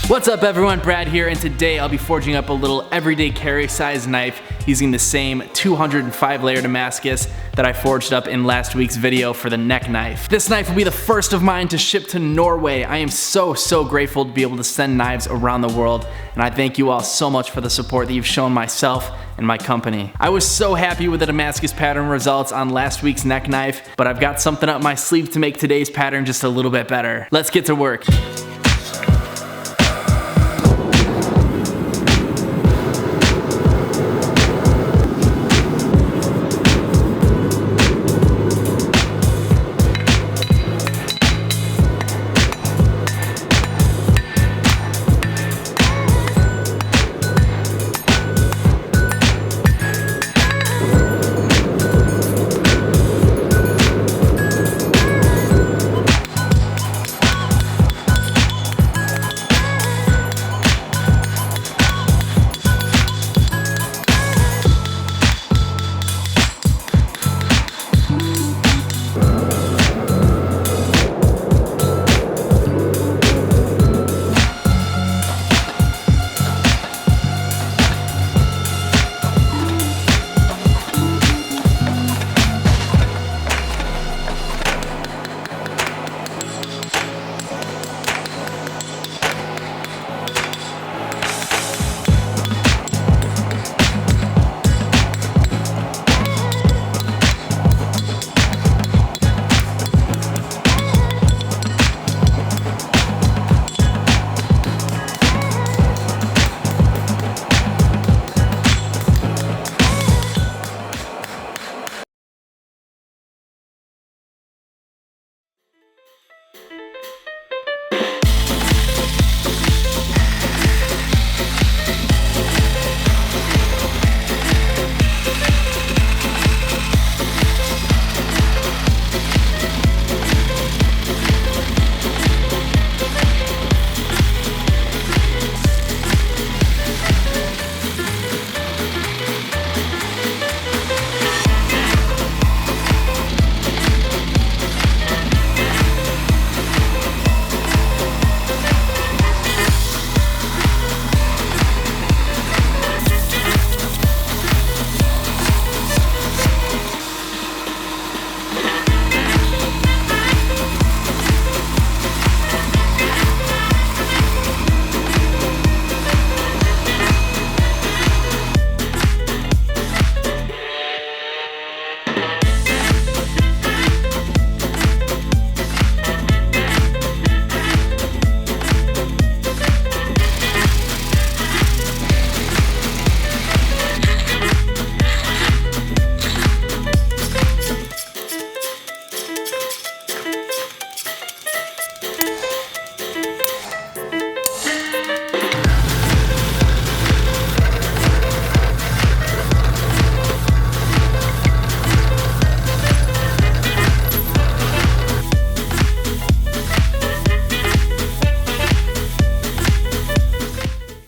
What's up everyone, Brad here, and today I'll be forging up a little everyday carry size knife using the same 205 layer Damascus that I forged up in last week's video for the neck knife. This knife will be the first of mine to ship to Norway. I am so grateful to be able to send knives around the world, and I thank you all so much for the support that you've shown myself and my company. I was so happy with the Damascus pattern results on last week's neck knife, but I've got something up my sleeve to make today's pattern just a little bit better. Let's get to work.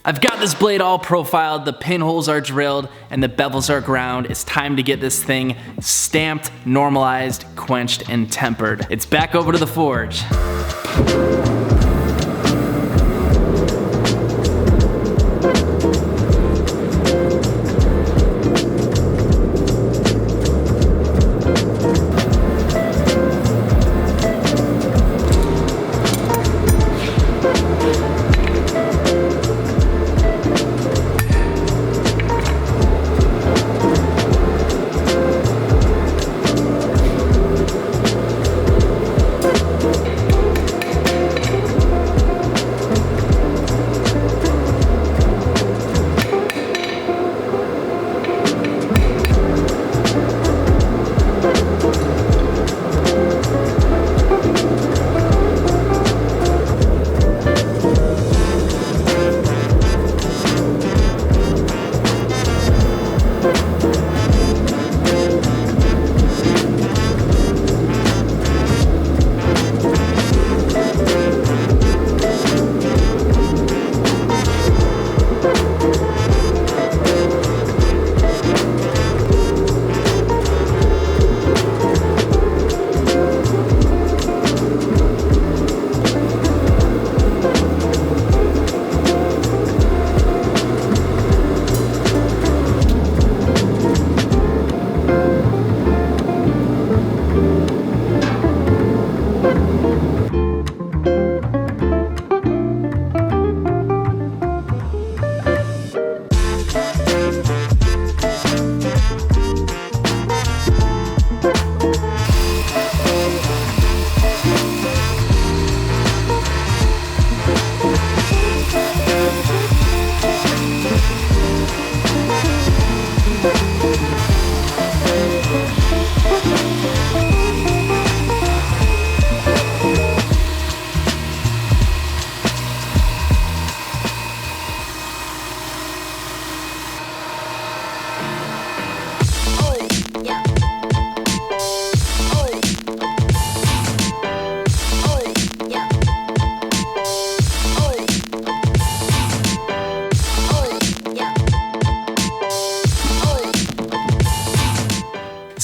I've got this blade all profiled, the pinholes are drilled, and the bevels are ground. It's time to get this thing stamped, normalized, quenched, and tempered. It's back over to the forge.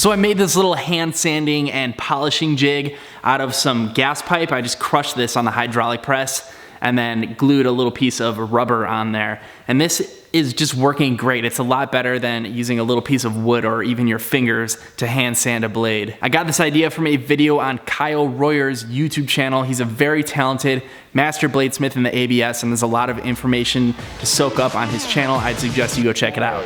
So I made this little hand sanding and polishing jig out of some gas pipe. I just crushed this on the hydraulic press and then glued a little piece of rubber on there. And this is just working great. It's a lot better than using a little piece of wood or even your fingers to hand sand a blade. I got this idea from a video on Kyle Royer's YouTube channel. He's a very talented master bladesmith in the ABS, and there's a lot of information to soak up on his channel. I'd suggest you go check it out.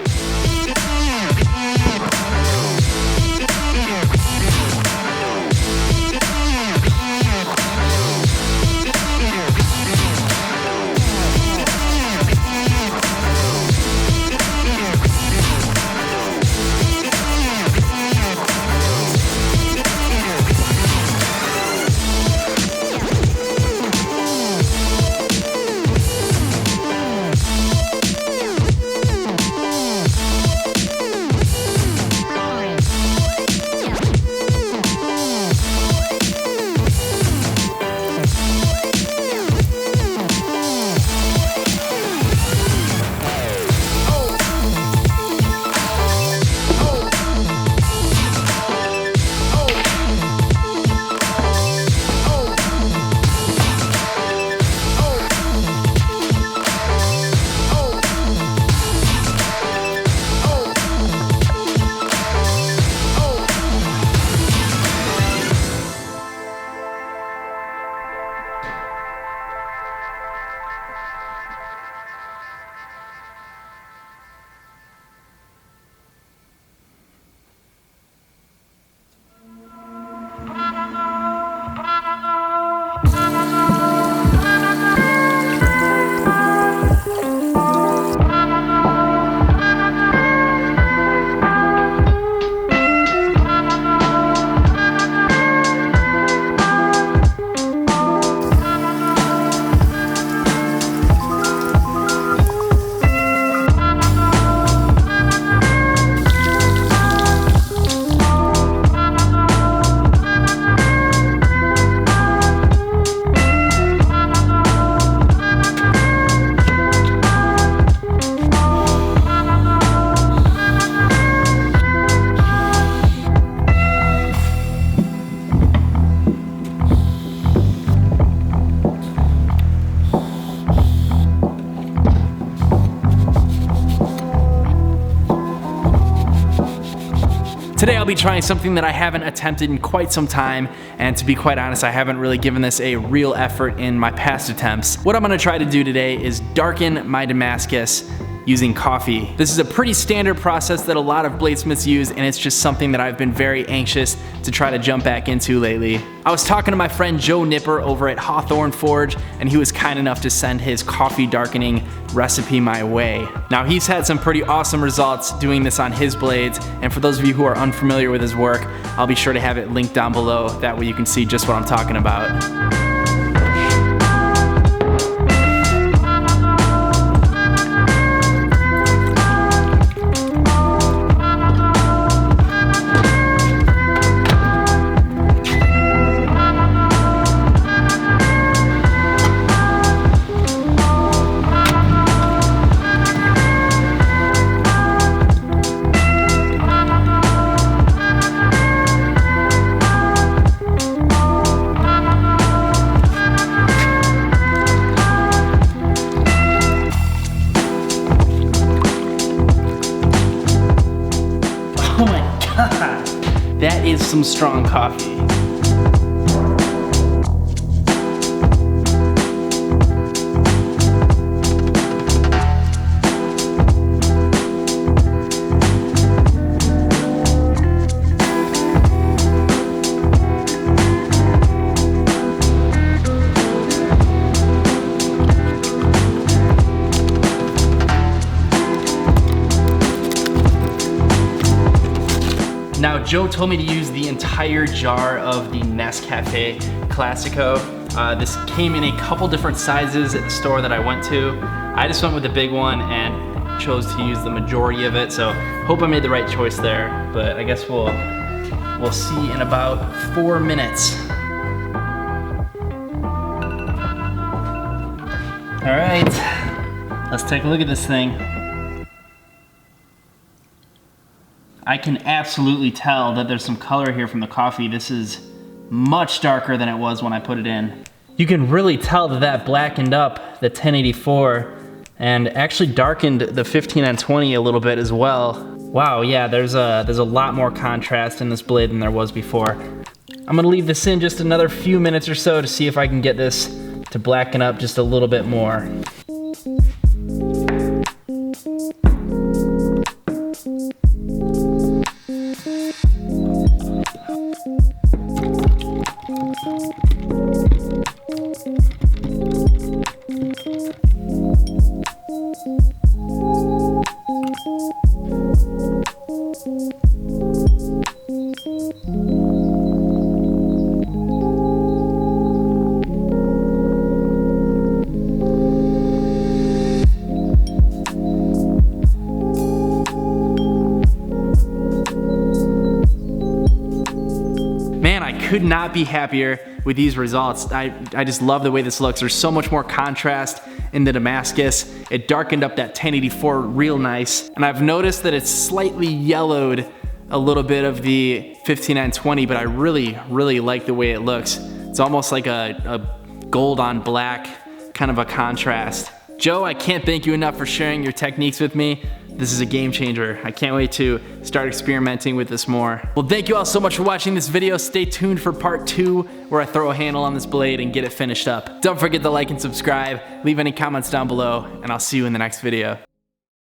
Today I'll be trying something that I haven't attempted in quite some time, and to be quite honest, I haven't really given this a real effort in my past attempts. What I'm gonna try to do today is darken my Damascus using coffee. This is a pretty standard process that a lot of bladesmiths use, and it's just something that I've been very anxious to try to jump back into lately. I was talking to my friend Joe Nipper over at Hawthorne Forge, and he was kind enough to send his coffee darkening recipe my way. Now, he's had some pretty awesome results doing this on his blades, and for those of you who are unfamiliar with his work, I'll be sure to have it linked down below. That way you can see just what I'm talking about. Oh my God, that is some strong coffee. Now, Joe told me to use the entire jar of the Nescafe Classico. This came in a couple different sizes at the store that I went to. I just went with the big one and chose to use the majority of it, so hope I made the right choice there, but I guess we'll see in about 4 minutes. All right, let's take a look at this thing. I can absolutely tell that there's some color here from the coffee. This is much darker than it was when I put it in. You can really tell that that blackened up the 1084 and actually darkened the 15N20 a little bit as well. Wow, yeah, there's a lot more contrast in this blade than there was before. I'm gonna leave this in just another few minutes or so to see if I can get this to blacken up just a little bit more. Man, I could not be happier with these results. I just love the way this looks. There's so much more contrast in the Damascus. It darkened up that 1084 real nice. And I've noticed that it's slightly yellowed a little bit of the 15N20, but I really like the way it looks. It's almost like a gold on black kind of a contrast. Joe, I can't thank you enough for sharing your techniques with me. This is a game changer. I can't wait to start experimenting with this more. Well, thank you all so much for watching this video. Stay tuned for part 2 where I throw a handle on this blade and get it finished up. Don't forget to like and subscribe, leave any comments down below, and I'll see you in the next video.